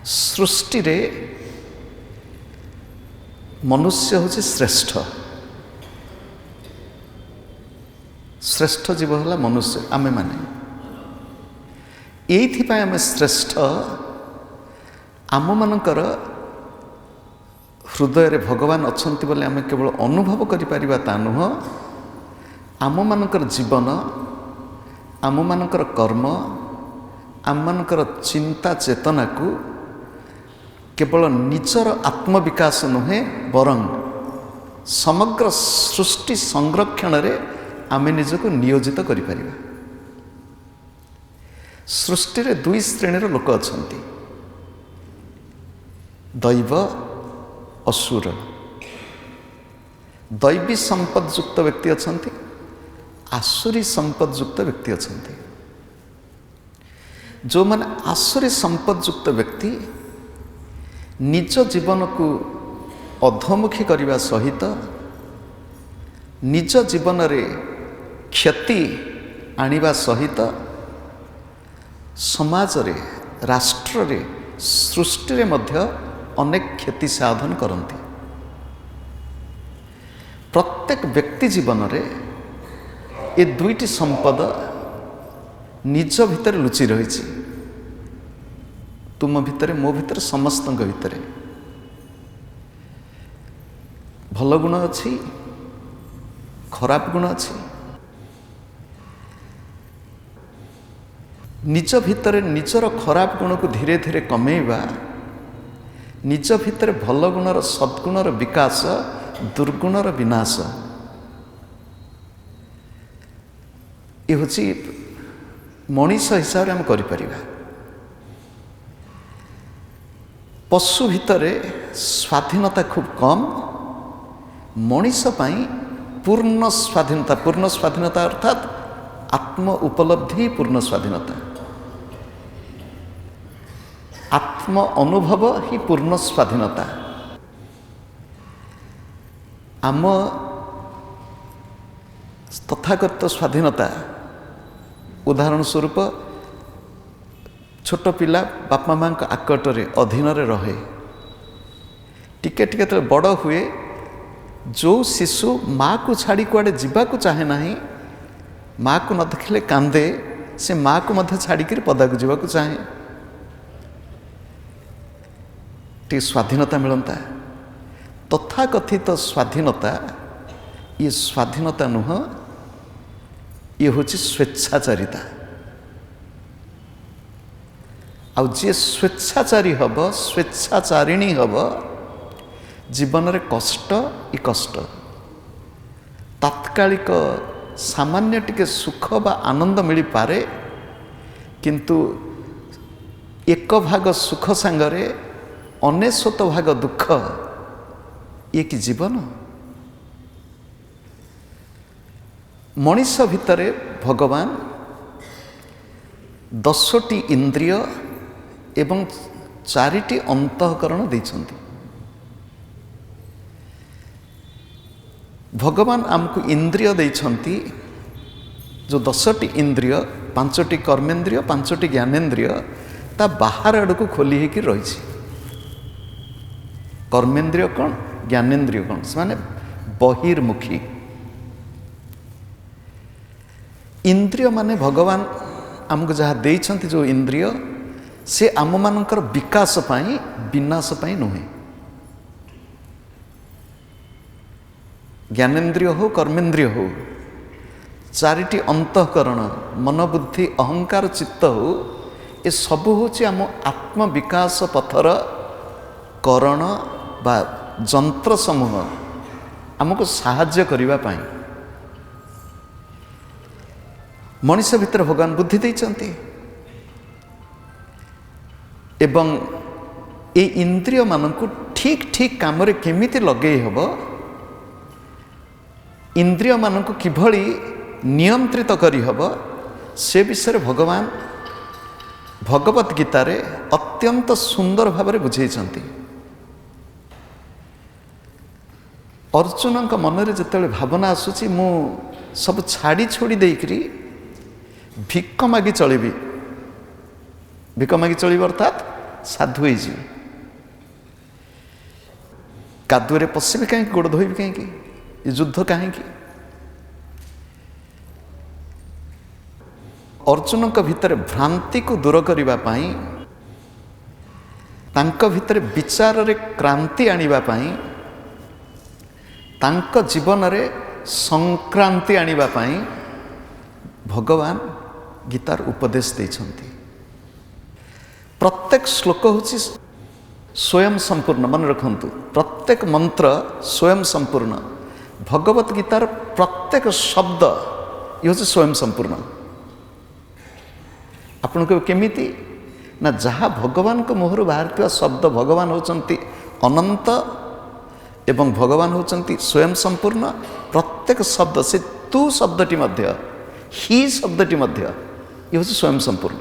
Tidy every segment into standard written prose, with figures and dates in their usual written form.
सृष्टि रे मनुष्य हूँ श्रेष्ठ श्रेष्ठ जीव है मनुष्य आमे माने एइथिपाई आमे श्रेष्ठ आम मानकर हृदय रे भगवान अछंती बोले आमे केवल अनुभव करि परिबा ता नुह आम मानकर जीवन आम मानकर कर्म आम मानकर चिंता चेतना को केवल निजर आत्मविकास नुहे बरं समग्र सृष्टि संरक्षण रे आमे निजको नियोजित करि परिबा। सृष्टि रे दुई श्रेणीर लोक अछंती दैव असुर। दैवी संपद युक्त व्यक्ति अछंती आसुरी संपद युक्त व्यक्ति अछंती। जो माने आसुरी संपद युक्त व्यक्ति निज जीवन को अधोमुखी करने सहित निज जीवन रे क्षति आनिबा सहित समाज रे राष्ट्र रे सृष्टि रे मध्य अनेक क्षति साधन करती। प्रत्येक व्यक्ति जीवन रे ये दुईटी संपद निज भितर लुचि रही। तुम भितर मो भितर समस्त भितर भल गुण अच्छी खराब गुण अच्छी। निज भितर निजर खराब गुण को धीरे धीरे कमेवा निज भितर भल गुणर सद्गुणर विकास दुर्गुणर विनाश ये हूँ मनीष हिसाब से आम करिपरिबा। पशु भितर स्वाधीनता खूब कम मनीष पाई पूर्ण स्वाधीनता अर्थात आत्म उपलब्धि पूर्ण स्वाधीनता आत्म अनुभव ही पूर्ण स्वाधीनता। आम तथागत स्वाधीनता उदाहरण स्वरूप छोट पिला बापा माँ आकटरे अधीन रहे टिके टिके तो बड़ हुए जो शिशु माँ को छाड़ी कुआड़े जीवा को चाहे ना माँ को न देखिले कांदे से माँ को मध्य छाड़ी पदा को जीवा को चाहे टी स्वाधीनता मिलता। तथाकथित स्वाधीनता ये स्वाधीनता नुह ये हूँ स्वेच्छाचारिता। आउ जी स्वेच्छाचारी हम स्वेच्छाचारिणी हम जीवन रे कष्ट ई कष्ट तात्कालिक सामान्य टिके सुख बा आनंद मिली पारे किंतु एक भाग सुख सांगरे अनेशत भाग दुख ये कि जीवन। मनीष भितरे भगवान 10टी इंद्रिय एवं 4टी अंतःकरण देइछन्ति। भगवान आमको इंद्रिय देइछन्ति जो 10टी इंद्रिय 5टी कर्मेंद्रिय 5टी ज्ञानेन्द्रिय ता बाहर आड़ को खोली है कि रही। कर्मेंद्रिय कौन ज्ञानेन्द्रिय कौन माने बहिर्मुखी। इंद्रिय माने भगवान आमको जहाँ देइछन्ति जो इंद्रिय से आम मानकर विकास पाई विनाश पाई नुहे। ज्ञानेन्द्रिय हो कर्मेंद्रिय हो 4टी अंतःकरण मन बुद्धि अहंकार चित्त हो ये सब हूँ आम आत्म विकास पथर करण बा जंत्र समूह आमको साहाय्य करिबा पाई। मनीष भितर भगवान बुद्धि देइछन्ति एवं ए इंद्रिय मानकु ठीक ठीक काम रे केमिति लगेई हबो इंद्रिय मानकु किभली नियंत्रित करी हबो से विषय भगवान भगवत गीता रे अत्यंत सुंदर भाव बुझेइछन्ति। अर्जुन मन में जिते भावना आसूची मु सब छाड़ी छोड़ी देकरी भिक्क मागी चलि भिक्क मागी चल अर्थात ସାଧୁ ହେଇଯିବି। କାଦୁଅରେ ପଶିବି କାହିଁକି, ଗୋଡ଼ ଧୋଇବି କାହିଁକି, ଏ ଯୁଦ୍ଧ କାହିଁକି? ଅର୍ଜୁନଙ୍କ ଭିତରେ ଭ୍ରାନ୍ତିକୁ ଦୂର କରିବା ପାଇଁ, ତାଙ୍କ ଭିତରେ ବିଚାରରେ କ୍ରାନ୍ତି ଆଣିବା ପାଇଁ, ତାଙ୍କ ଜୀବନରେ ସଂକ୍ରାନ୍ତି ଆଣିବା ପାଇଁ ଭଗବାନ ଗୀତାର ଉପଦେଶ ଦେଇଛନ୍ତି। ପ୍ରତ୍ୟେକ ଶ୍ଲୋକ ହେଉଛି ସ୍ୱୟଂ ସମ୍ପୂର୍ଣ୍ଣ। ମନେ ରଖନ୍ତୁ, ପ୍ରତ୍ୟେକ ମନ୍ତ୍ର ସ୍ୱୟଂ ସମ୍ପୂର୍ଣ୍ଣ। ଭଗବତ ଗୀତାର ପ୍ରତ୍ୟେକ ଶବ୍ଦ ଇଏ ହେଉଛି ସ୍ୱୟଂ ସମ୍ପୂର୍ଣ୍ଣ। ଆପଣଙ୍କୁ କେମିତି ନା, ଯାହା ଭଗବାନଙ୍କ ମୁହଁରୁ ବାହାରିଥିବା ଶବ୍ଦ, ଭଗବାନ ହେଉଛନ୍ତି ଅନନ୍ତ ଏବଂ ଭଗବାନ ହେଉଛନ୍ତି ସ୍ୱୟଂ ସମ୍ପୂର୍ଣ୍ଣ। ପ୍ରତ୍ୟେକ ଶବ୍ଦ, ସେ ତୁ ଶବ୍ଦଟି ମଧ୍ୟ, ହି ଶବ୍ଦଟି ମଧ୍ୟ, ଇଏ ହେଉଛି ସ୍ୱୟଂ ସମ୍ପୂର୍ଣ୍ଣ।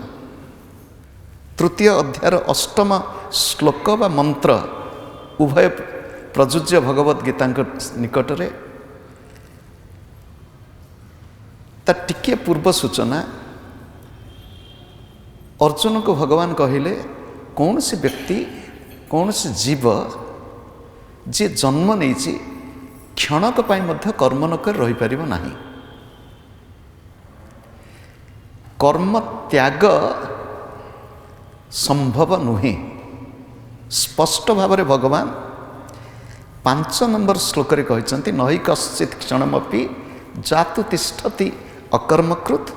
ତୃତୀୟ ଅଧ୍ୟାୟର ଅଷ୍ଟମ ଶ୍ଲୋକ ବା ମନ୍ତ୍ର ଉଭୟ ପ୍ରଯୁଜ୍ୟ ଭଗବତ ଗୀତାଙ୍କ ନିକଟରେ। ତା ଟିକିଏ ପୂର୍ବ ସୂଚନା, ଅର୍ଜୁନକୁ ଭଗବାନ କହିଲେ, କୌଣସି ବ୍ୟକ୍ତି, କୌଣସି ଜୀବ ଯିଏ ଜନ୍ମ ନେଇଛି କ୍ଷଣକ ପାଇଁ ମଧ୍ୟ କର୍ମ ନ କରି ରହିପାରିବ ନାହିଁ। କର୍ମ ତ୍ୟାଗ ସମ୍ଭବ ନୁହେଁ। ସ୍ପଷ୍ଟ ଭାବରେ ଭଗବାନ 5 ନମ୍ବର ଶ୍ଲୋକରେ କହିଛନ୍ତି, ନହି କଶ୍ଚିତ୍ କ୍ଷଣମପି ଜାତୁ ତିଷ୍ଠତି ଅକର୍ମକୃତ।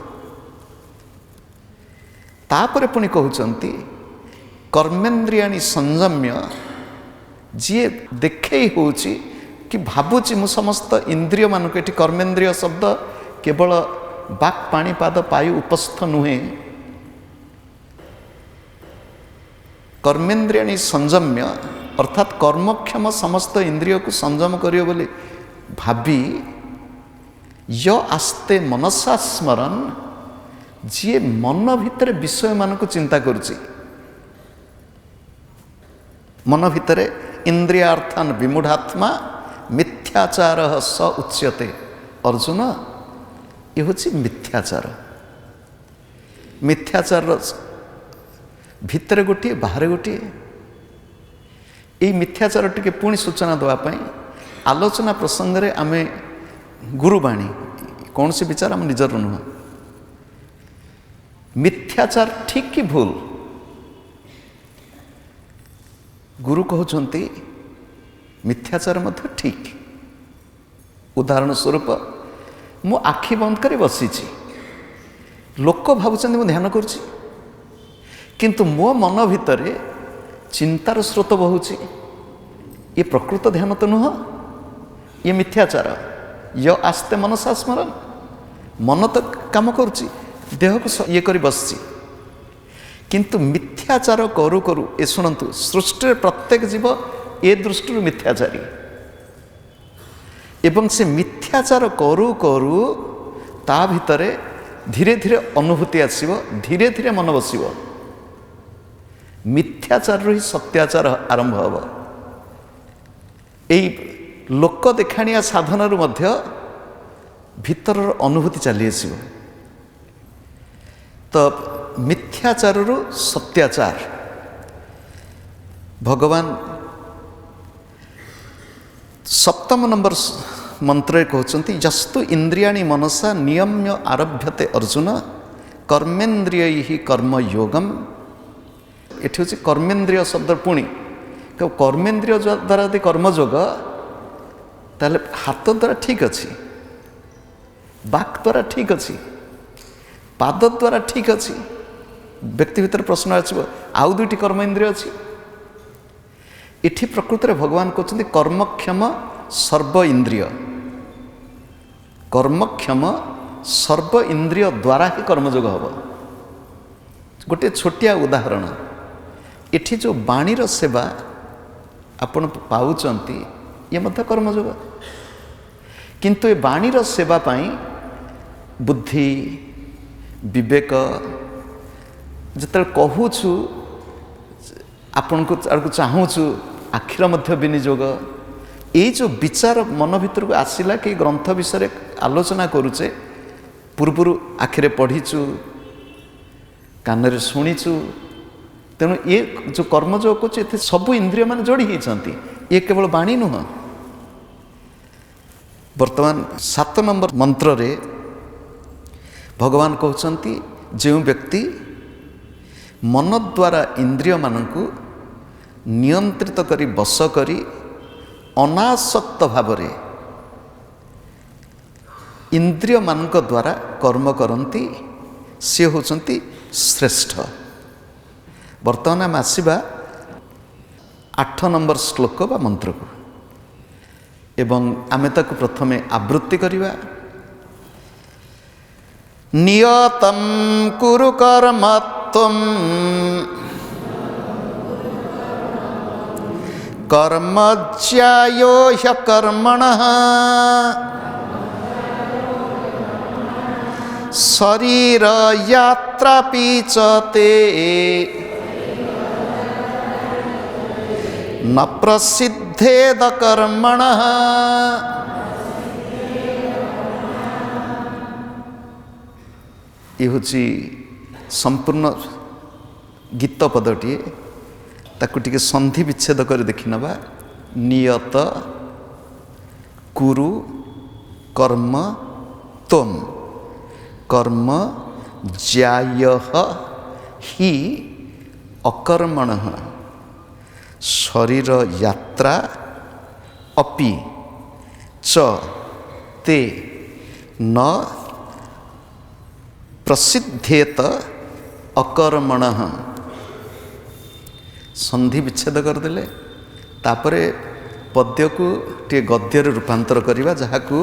ତାପରେ ପୁଣି କହୁଛନ୍ତି, କର୍ମେନ୍ଦ୍ରିୟାଣୀ ସଂଯମ୍ୟ, ଯିଏ ଦେଖେଇ ହେଉଛି କି ଭାବୁଛି ମୁଁ ସମସ୍ତ ଇନ୍ଦ୍ରିୟମାନଙ୍କୁ, ଏଠି କର୍ମେନ୍ଦ୍ରିୟ ଶବ୍ଦ କେବଳ ବାକ୍, ପାଣିପାଦ, ପାୟୁ, ଉପସ୍ଥ ନୁହେଁ। କର୍ମେନ୍ଦ୍ରିୟାଣୀ ସଂଯମ୍ୟ ଅର୍ଥାତ୍ କର୍ମକ୍ଷମ ସମସ୍ତ ଇନ୍ଦ୍ରିୟକୁ ସଂଯମ କରିବ ବୋଲି ଭାବି, ୟ ଆସ୍ତେ ମନସା ସ୍ମରନ୍, ଯିଏ ମନ ଭିତରେ ବିଷୟମାନଙ୍କୁ ଚିନ୍ତା କରୁଛି, ମନ ଭିତରେ ଇନ୍ଦ୍ରିୟାର୍ଥାନ୍ ବିମୂଢ଼ାତ୍ମା ମିଥ୍ୟାଚାର ସ ଉଚ୍ୟତେ। ଅର୍ଜୁନ, ଏ ହେଉଛି ମିଥ୍ୟାଚାର। ମିଥ୍ୟାଚାରର ଭିତରେ ଗୋଟିଏ, ବାହାରେ ଗୋଟିଏ। ଏଇ ମିଥ୍ୟାଚାର ଟିକେ ପୁଣି ସୂଚନା ଦେବା ପାଇଁ ଆଲୋଚନା ପ୍ରସଙ୍ଗରେ ଆମେ ଗୁରୁବାଣୀ, କୌଣସି ବିଚାର ଆମ ନିଜର ନୁହଁ। ମିଥ୍ୟାଚାର ଠିକ୍ କି ଭୁଲ? ଗୁରୁ କହୁଛନ୍ତି ମିଥ୍ୟାଚାର ମଧ୍ୟ ଠିକ୍। ଉଦାହରଣ ସ୍ୱରୂପ, ମୁଁ ଆଖି ବନ୍ଦ କରି ବସିଛି, ଲୋକ ଭାବୁଛନ୍ତି ମୁଁ ଧ୍ୟାନ କରୁଛି, କିନ୍ତୁ ମୋ ମନ ଭିତରେ ଚିନ୍ତାର ସ୍ରୋତ ବହୁଛି। ଇଏ ପ୍ରକୃତ ଧ୍ୟାନ ତ ନୁହଁ, ଇଏ ମିଥ୍ୟାଚାର। ୟ ଆସ୍ତେ ମନସା ସ୍ମରନ୍, ମନ ତ କାମ କରୁଛି, ଦେହକୁ ଇଏ କରି ବସିଛି, କିନ୍ତୁ ମିଥ୍ୟାଚାର କରୁ କରୁ, ଏ ଶୁଣନ୍ତୁ, ସୃଷ୍ଟିରେ ପ୍ରତ୍ୟେକ ଜୀବ ଏ ଦୃଷ୍ଟିରୁ ମିଥ୍ୟାଚାରୀ, ଏବଂ ସେ ମିଥ୍ୟାଚାର କରୁ କରୁ ତା ଭିତରେ ଧୀରେ ଧୀରେ ଅନୁଭୂତି ଆସିବ, ଧୀରେ ଧୀରେ ମନ ବସିବ। ମିଥ୍ୟାଚାରରୁ ହିଁ ସତ୍ୟାଚାର ଆରମ୍ଭ ହେବ। ଏଇ ଲୋକ ଦେଖାଣିଆ ସାଧନରୁ ମଧ୍ୟ ଭିତରର ଅନୁଭୂତି ଚାଲି ଆସିବ। ତ ମିଥ୍ୟାଚାରରୁ ସତ୍ୟାଚାର ଭଗବାନ 7ମ ନମ୍ବର ମନ୍ତ୍ରରେ କହୁଛନ୍ତି, ଯସ୍ତୁ ଇନ୍ଦ୍ରିୟାଣୀ ମନସା ନିୟମ୍ୟ ଆରଭ୍ୟତେ ଅର୍ଜୁନ କର୍ମେନ୍ଦ୍ରିୟୈ କର୍ମଯୋଗମ୍। ଏଠି ହେଉଛି କର୍ମେନ୍ଦ୍ରିୟ ଶବ୍ଦ। ପୁଣି କର୍ମେନ୍ଦ୍ରିୟ ଦ୍ୱାରା ଯଦି କର୍ମଯୋଗ, ତାହେଲେ ହାତ ଦ୍ୱାରା ଠିକ୍ ଅଛି, ବାକ୍ ଦ୍ୱାରା ଠିକ୍ ଅଛି, ପାଦ ଦ୍ୱାରା ଠିକ୍ ଅଛି। ବ୍ୟକ୍ତି ଭିତରେ ପ୍ରଶ୍ନ ଆସିବ, ଆଉ 2ଟି କର୍ମ ଇନ୍ଦ୍ରିୟ ଅଛି। ଏଠି ପ୍ରକୃତରେ ଭଗବାନ କହୁଛନ୍ତି କର୍ମକ୍ଷମ ସର୍ବ ଇନ୍ଦ୍ରିୟ। କର୍ମକ୍ଷମ ସର୍ବ ଇନ୍ଦ୍ରିୟ ଦ୍ୱାରା ହିଁ କର୍ମଯୋଗ ହେବ। ଗୋଟିଏ ଛୋଟିଆ ଉଦାହରଣ, ଏଠି ଯେଉଁ ବାଣୀର ସେବା ଆପଣ ପାଉଛନ୍ତି, ଇଏ ମଧ୍ୟ କର୍ମଯୋଗ। କିନ୍ତୁ ଏ ବାଣୀର ସେବା ପାଇଁ ବୁଦ୍ଧି, ବିବେକ, ଯେତେବେଳେ କହୁଛୁ, ଆପଣଙ୍କୁ ଆଡ଼କୁ ଚାହୁଁଛୁ, ଆଖିର ମଧ୍ୟ ବିନିଯୋଗ। ଏଇ ଯେଉଁ ବିଚାର ମନ ଭିତରକୁ ଆସିଲା କି ଗ୍ରନ୍ଥ ବିଷୟରେ ଆଲୋଚନା କରୁଛେ, ପୂର୍ବରୁ ଆଖିରେ ପଢ଼ିଛୁ, କାନରେ ଶୁଣିଛୁ, तेणु ये जो कर्मयोग कହୁचे ये सबू इंद्रिय मान जोड़ी होती, ये केवल बाणी नुह। वर्तमान 7 नंबर मंत्र रे भगवान कहते जो व्यक्ति मन द्वारा इंद्रिय मानकु नियंत्रित करी बस करी अनासक्त भाव रे इंद्रिय मानक द्वारा कर्म करती सी होचंती श्रेष्ठ। वर्तमान आम आसवा 8 नंबर श्लोक बा मंत्र को एवं आमे ताकु प्रथमे आवृत्ति करिवा। नियतं कुरु कर्म त्वं कर्म ज्यायो ह्यकर्मणः शरीर यात्रापि च ते न प्रसिद्धेद कर्मणः। ये हूँ संपूर्ण गीत पदटी ताकू टिके संधि विच्छेद कर देखि नबा। नियत कुरु कर्म त्वं कर्म ज्यायः हि अकर्मणः शरीर यात्रा अपि च ते न प्रसिद्धेत अकर्मणः। संधि विच्छेद करदेले तापरे पद्य को टे गद्य रूपांतर करवा जहाँ को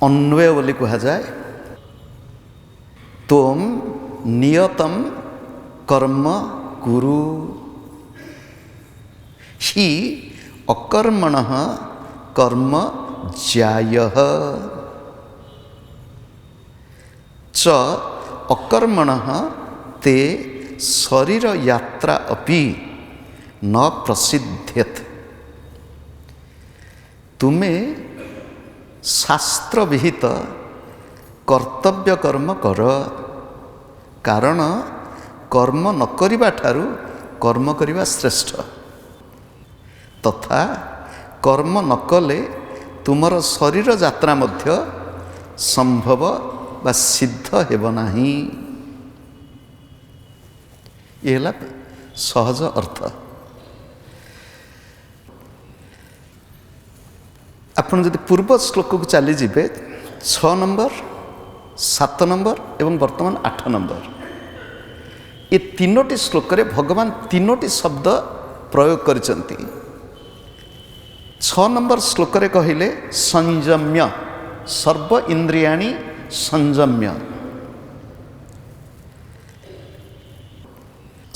अन्वय बोली कहा जाए। त्वं नियतं कर्म कुरु हि अकर्मणः कर्म ज्यायः च अकर्मणः ते शरीर यात्रा अपि न प्रसिद्धेत। तुम्हें शास्त्र विहित कर्तव्य कर्म कर, कारण कर्म न करिबा ठारू कर्म करिबा श्रेष्ठ। तथा कर्म न कले तुमर शरीर यात्रा मध्य संभव बा सिद्ध हेब नाही। ये सहज अर्थ। आपण जदि पूर्व श्लोक को चली जिबे 6 नंबर 7 नंबर एवं वर्तमान 8 नंबर ये तीनोटी श्लोक रे भगवान तीनोटी शब्द प्रयोग करिसंती। 6 नंबर श्लोक रे कहिले संयम्य सर्व इंद्रियाणि संयम्य।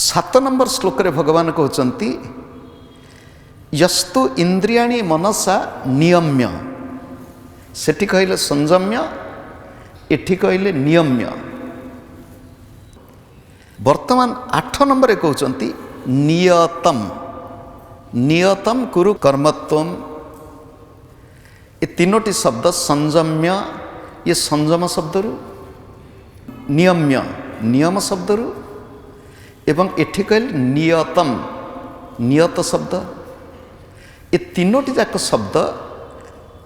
7 नंबर श्लोक रे भगवान कहते यस्तु इंद्रियाणि मनसा नियम्य। सेठी कहले संयम्य, एठी कहले नियम्य। वर्तमान 8 नंबर कहते नियतम नियतम कुरु कर्मत्वम। ये तीनोटी शब्द संयम्य ये संयम शब्द रु, नियम्य नियम शब्द रु, एवं एठी कहले नियतम नियत शब्द। ये तीनोटी जाक शब्द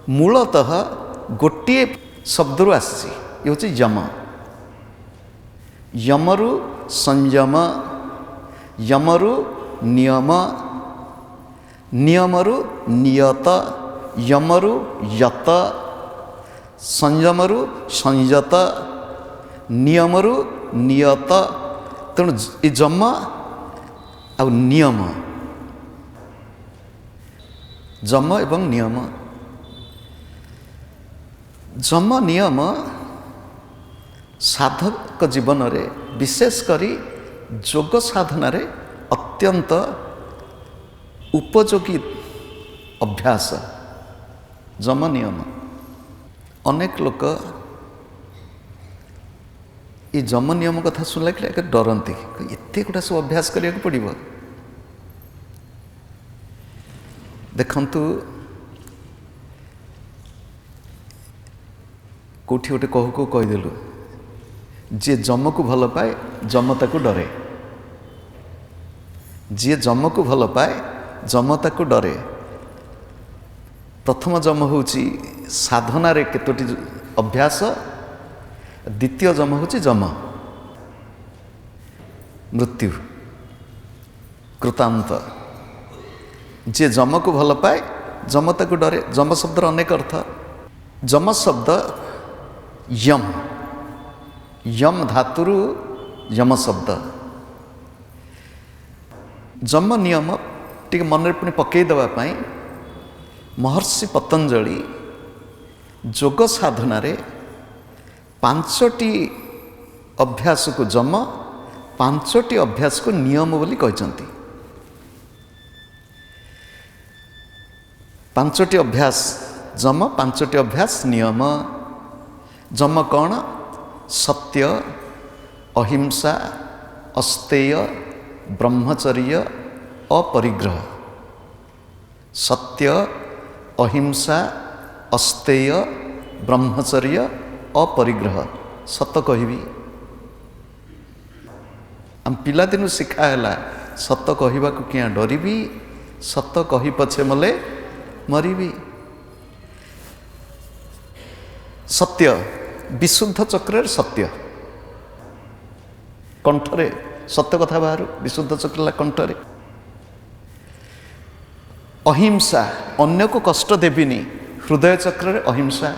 मूलतः गोटे शब्द रु आसी। ये हूँ यम, यमरु संयम, यमरु नियम, नियमरु नियत, यमरु यत, संयमरु संयत, नियमरु नियत। तेणु ये जम आ नियम, जम एवं नियम। जम नियम साधक जीवन रे विशेष करी योग साधना रे अत्यंत उपयोगी अभ्यास जम नियम। अनेक लोक ये जम नियम कथा शुणला कि डरती, एत गुड़ा सब अभ्यास करा पड़ो। देखंतु कोठी गोटे कहू को कहीदेलु जे जम को भल पाए जम ताकू डरे। ଯିଏ ଯମକୁ ଭଲ ପାଏ ଯମ ତାକୁ ଡରେ। ପ୍ରଥମ ଯମ ହେଉଛି ସାଧନାରେ କେତୋଟି ଅଭ୍ୟାସ, ଦ୍ୱିତୀୟ ଯମ ହେଉଛି ଯମ ମୃତ୍ୟୁ କୃତାନ୍ତ। ଯିଏ ଯମକୁ ଭଲ ପାଏ ଯମ ତାକୁ ଡରେ। ଯମ ଶବ୍ଦର ଅନେକ ଅର୍ଥ। ଯମ ଶବ୍ଦ ୟମ୍, ୟମ୍ ଧାତୁରୁ ଯମ ଶବ୍ଦ। ଯମ ନିୟମ ଟିକେ ମନରେ ପୁଣି ପକାଇ ଦେବା ପାଇଁ ମହର୍ଷି ପତଞ୍ଜଳି ଯୋଗ ସାଧନାରେ 5ଟି ଅଭ୍ୟାସକୁ ଯମ, 5ଟି ଅଭ୍ୟାସକୁ ନିୟମ ବୋଲି କହିଛନ୍ତି। 5ଟି ଅଭ୍ୟାସ ଯମ, 5ଟି ଅଭ୍ୟାସ ନିୟମ। ଯମ କ'ଣ? ସତ୍ୟ, ଅହିଂସା, ଅସ୍ତେୟ, ବ୍ରହ୍ମଚର୍ଯ୍ୟ, ଅପରିଗ୍ରହ। ସତ୍ୟ, ଅହିଂସା, ଅସ୍ତେୟ, ବ୍ରହ୍ମଚର୍ଯ୍ୟ, ଅପରିଗ୍ରହ। ସତ କହିବି। ଆମ ପିଲାଦିନୁ ଶିଖା ହେଲା ସତ କହିବାକୁ କିଆଁ ଡରିବି, ସତ କହି ପଛେ ମଲେ ମରିବି। ସତ୍ୟ ବିଶୁଦ୍ଧ ଚକ୍ରରେ ସତ୍ୟ, କଣ୍ଠରେ ସତ୍ୟ କଥା ବାହାରୁ, ବିଶୁଦ୍ଧ ଚକ୍ର ହେଲା କଣ୍ଠରେ। ଅହିଂସା, ଅନ୍ୟକୁ କଷ୍ଟ ଦେବିନି, ହୃଦୟ ଚକ୍ରରେ ଅହିଂସା।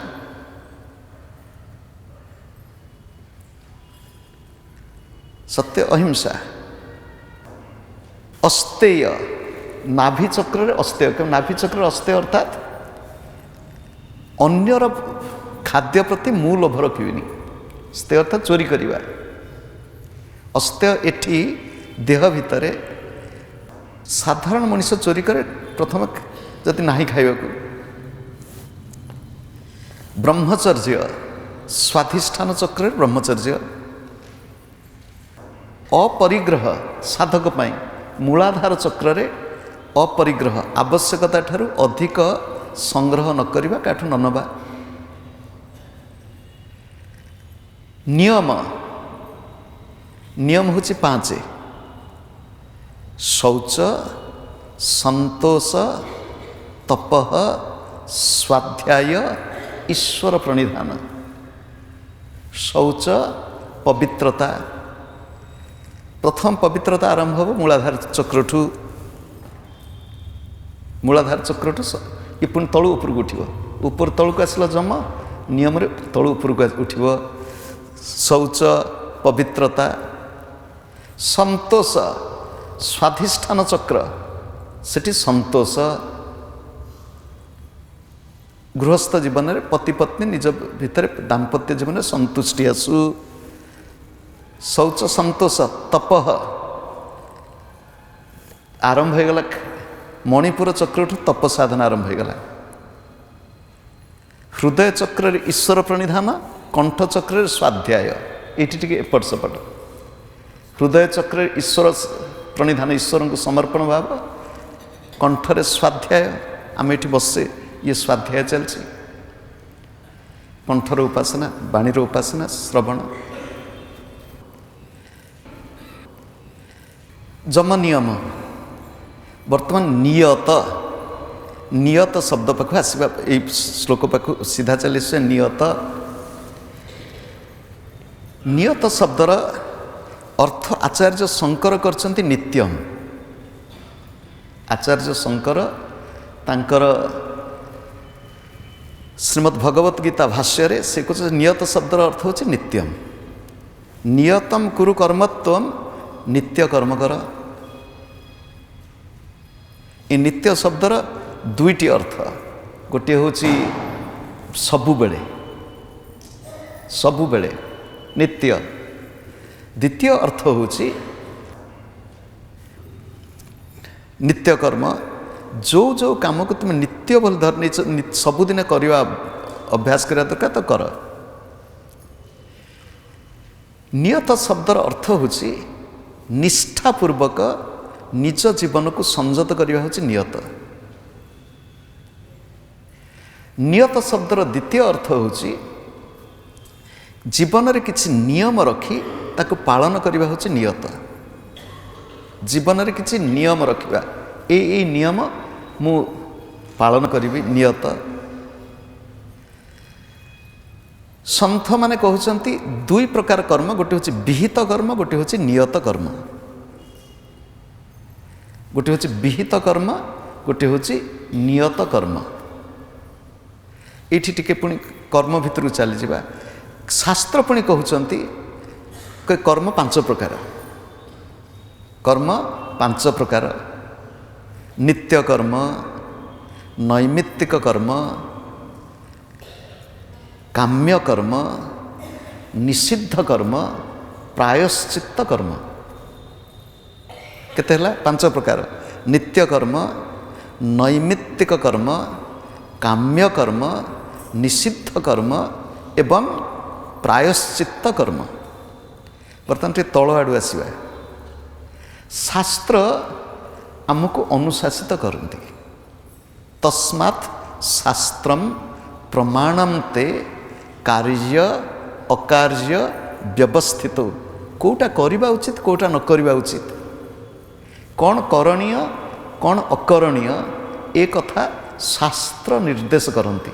ସତ୍ୟ ଅହିଂସା। ଅସ୍ତେୟ, ନାଭି ଚକ୍ରରେ ଅସ୍ତେୟ। ନାଭି ଚକ୍ରରେ ଅସ୍ତେୟ ଅର୍ଥାତ୍ ଅନ୍ୟର ଖାଦ୍ୟ ପ୍ରତି ମୁଁ ଲୋଭ ରଖିବିନି। ସ୍ତେୟ ଅର୍ଥାତ୍ ଚୋରି କରିବା। ଅସ୍ତେୟ ଏଠି ଦେହ ଭିତରେ ସାଧାରଣ ମଣିଷ ଚୋରି କରେ ପ୍ରଥମେ ଯଦି ନାହିଁ ଖାଇବାକୁ। ବ୍ରହ୍ମଚର୍ଯ୍ୟ, ସ୍ୱାଧିଷ୍ଠାନ ଚକ୍ରରେ ବ୍ରହ୍ମଚର୍ଯ୍ୟ। ଅପରିଗ୍ରହ, ସାଧକ ପାଇଁ ମୂଳାଧାର ଚକ୍ରରେ ଅପରିଗ୍ରହ, ଆବଶ୍ୟକତା ଠାରୁ ଅଧିକ ସଂଗ୍ରହ ନ କରିବା, କାହାଠୁ ନ ନେବା। ନିୟମ, ନିୟମ ହେଉଛି 5। ଶୌଚ, ସନ୍ତୋଷ, ତପଃ, ସ୍ୱାଧ୍ୟାୟ, ଈଶ୍ୱର ପ୍ରଣିଧାନ। ଶୌଚ ପବିତ୍ରତା। ପ୍ରଥମ ପବିତ୍ରତା ଆରମ୍ଭ ହେବ ମୂଳାଧାର ଚକ୍ରଠୁ। ମୂଳାଧାର ଚକ୍ରଠୁ ଏ ପୁଣି ତଳୁ ଉପରକୁ ଉଠିବ। ଉପରୁ ତଳକୁ ଆସିଲା ଯମ, ନିୟମରେ ତଳୁ ଉପରକୁ ଉଠିବ। ଶୌଚ ପବିତ୍ରତା। ସନ୍ତୋଷ, ସ୍ୱାଧିଷ୍ଠାନ ଚକ୍ର, ସେଠି ସନ୍ତୋଷ। ଗୃହସ୍ଥ ଜୀବନରେ ପତି ପତ୍ନୀ ନିଜ ଭିତରେ ଦାମ୍ପତ୍ୟ ଜୀବନରେ ସନ୍ତୁଷ୍ଟି ଆସୁ। ଶୌଚ ସନ୍ତୋଷ। ତପଃ, ଆରମ୍ଭ ହୋଇଗଲା ମଣିପୁର ଚକ୍ରଠୁ ତପ ସାଧନା ଆରମ୍ଭ ହୋଇଗଲା। ହୃଦୟ ଚକ୍ରରେ ଈଶ୍ୱର ପ୍ରଣିଧାନ, କଣ୍ଠ ଚକ୍ରରେ ସ୍ୱାଧ୍ୟାୟ। ଏଇଠି ଟିକେ ଏପଟ ସେପଟ। ହୃଦୟ ଚକ୍ରରେ ଈଶ୍ୱର ପ୍ରଣିଧାନ, ଈଶ୍ୱରଙ୍କୁ ସମର୍ପଣ ଭାବ। କଣ୍ଠରେ ସ୍ୱାଧ୍ୟାୟ, ଆମେ ଏଠି ବସେ ଇଏ ସ୍ୱାଧ୍ୟାୟ ଚାଲିଛି। କଣ୍ଠର ଉପାସନା, ବାଣୀର ଉପାସନା, ଶ୍ରବଣ। ଯମ ନିୟମ। ବର୍ତ୍ତମାନ ନିୟତ, ନିୟତ ଶବ୍ଦ ପାଖକୁ ଆସିବା, ଏଇ ଶ୍ଲୋକ ପାଖକୁ ସିଧା ଚାଲିছে। ନିୟତ, ନିୟତ ଶବ୍ଦର ଅର୍ଥ ଆଚାର୍ଯ୍ୟ ଶଙ୍କର କରିଛନ୍ତି ନିତ୍ୟମ୍। ଆଚାର୍ଯ୍ୟ ଶଙ୍କର ତାଙ୍କର ଶ୍ରୀମଦ୍ ଭଗବତ ଗୀତା ଭାଷ୍ୟରେ ସେ କହୁଛନ୍ତି ନିୟତ ଶବ୍ଦର ଅର୍ଥ ହେଉଛି ନିତ୍ୟମ୍। ନିୟତମ୍ କୁରୁ କର୍ମତ୍ୱମ୍, ନିତ୍ୟ କର୍ମ କର। ଏ ନିତ୍ୟ ଶବ୍ଦର 2ଟି ଅର୍ଥ। ଗୋଟିଏ ହେଉଛି ସବୁବେଳେ, ସବୁବେଳେ ନିତ୍ୟ। ଦ୍ୱିତୀୟ ଅର୍ଥ ହେଉଛି ନିତ୍ୟକର୍ମ। ଯେଉଁ ଯେଉଁ କାମକୁ ତୁମେ ନିତ୍ୟ ବୋଲି ଧରି ନେଇଛ, ସବୁଦିନ କରିବା ଅଭ୍ୟାସ କରିବା ଦରକାର, ତ କର। ନିୟତ ଶବ୍ଦର ଅର୍ଥ ହେଉଛି ନିଷ୍ଠାପୂର୍ବକ ନିଜ ଜୀବନକୁ ସଂଯତ କରିବା ହେଉଛି ନିୟତ। ନିୟତ ଶବ୍ଦର ଦ୍ୱିତୀୟ ଅର୍ଥ ହେଉଛି ଜୀବନରେ କିଛି ନିୟମ ରଖି ତାକୁ ପାଳନ କରିବା ହେଉଛି ନିୟତ। जीवन रे किछि नियम रखिबा ए नियम मु पालन करिबि नियत। सन्थ माने कहउछंती दुई प्रकार कर्म, गोटे होछि विहित कर्म, गोटे होछि नियत कर्म। गोटे होछि विहित कर्म, गोटे होछि नियत कर्म। एठी टिके पुणी कर्म भितर चली जिबा। शास्त्र पुणी कहउछंती कर्म पांच प्रकार। कर्म पांच प्रकार: नित्य कर्म, नैमित्तिक कर्म, काम्य कर्म, निषिद्ध कर्म, प्रायश्चित्त कर्म। केते हला? पांच प्रकार: नित्य कर्म, नैमित्तिक कर्म, काम्य कर्म, निषिद्ध कर्म एवं प्रायश्चित्त कर्म। बर्तमान टे तଳ आडू आसीबा। शास्त्र आमको अनुशासित करती। तस्मात् शास्त्रम प्रमाणम ते कार्य अकार्य व्यवस्थित। कोटा करिबा उचित, कोटा न करिबा उचित, कौन करणीय कौन अकरणीय, ए कथा शास्त्र निर्देश करती।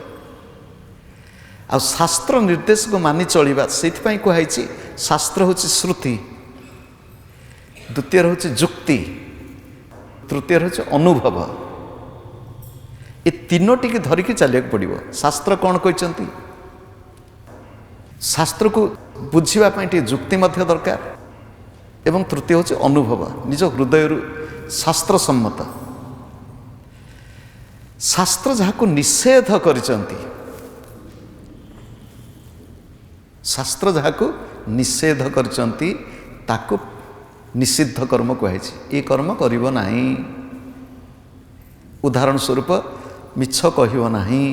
आ शास्त्र निर्देश को मानि चलिबा सेथिपाई कुहाइछि शास्त्र होछि श्रुति, द्वितीय होछि जुक्ति, तृतीय होछि अनुभव। ए तीनोटी की धरिकी चलिया पड़िबो। शास्त्र कौन कहते? शास्त्र को बुझिबा पई टी जुक्ति मध्य दरकार एवं तृतीय होछि अनुभव, निज हृदय शास्त्र सम्मत। शास्त्र जहाको निषेध करिसंती, शास्त्र जहाको निषेध करिसंती ताको निषिद्ध कर्म कहुछि। ये कर्म करिबो नाही। उदाहरण स्वरूप मिछ कहिबो नाही।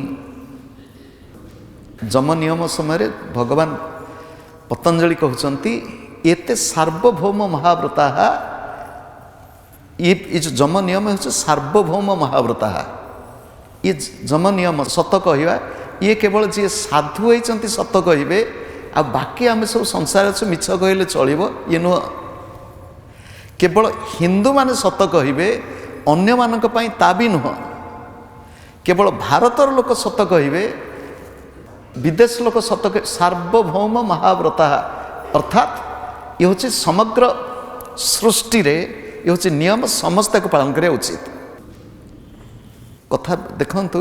जम नियम समय भगवान पतंजलि कहउछंती एते सार्वभौम महाव्रता। ये जो जम नियम है सार्वभौम महाव्रता। ये जम नियम सत कहवा, ये केवल जी साधु होती सत कहे, आ बाकी आम सब संसार मिछ कहले चलिबो ये नुह। केवल हिंदू माने सत कहे, अन्य मानक पई ता भी नुह। केवल भारतर लोक सत कहे, विदेश लोक सत कहे। सार्वभौम महाव्रता अर्थात ये हूँ समग्र सृष्टि रे ये हूँ नियम समस्त को पालन करिया उचित। कथा देखंतु,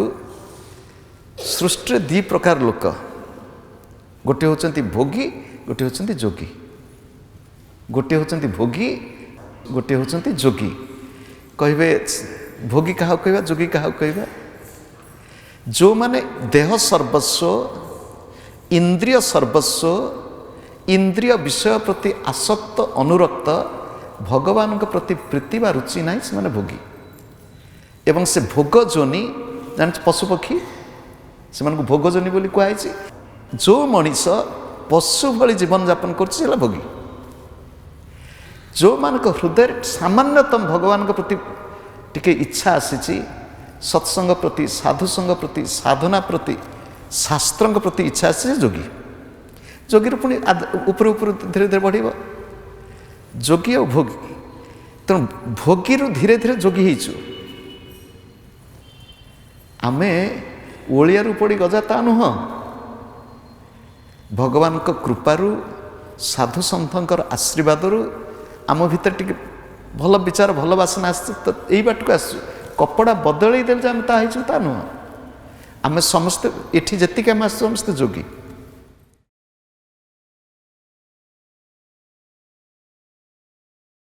सृष्टि दी प्रकार लोक, गोटे होचंती भोगी, गोटे होचंती जोगी। गोटे होचंती भोगी, गोटे होचंती जोगी। कहबे भोगी काहा कहबा, जोगी काहा कहबा? जो माने देह सर्वस्व, इंद्रिय सर्वस्व, इंद्रिय विषय प्रति आसक्त अनुरक्त, भगवान के प्रति प्रीति बा रुचि नहीं, से माने भोगी। एवं से भोग जोनि जान पशुपक्षी से मानक भोग जोनि बोली कहुई। जो मनीष पशु भली जीवन यापन कर भोगी। जो मानक हृदय सामान्यतम भगवान के प्रति टिके इच्छा आसी, सत्संग प्रति, साधुसंग प्रति, साधना प्रति, शास्त्र प्रति इच्छा आसी जोगी। जोगी पुणी ऊपर ऊपर धीरे धीरे बढ़ जोगी और भोगी। तेणु भोगी धीरे धीरे जोगी होइछु। आमे ओलिया पड़ी गजा ता नुह। भगवान को कृपारू, साधु सन्थंकर आशीर्वादरू आम भीतर टिके भल विचार, भल बासना आस, तो यही बाट को आस। कपड़ा बदल देले आम ता नुह। आम समस्ते एठी जतिक आम आस समस्ते जोगी।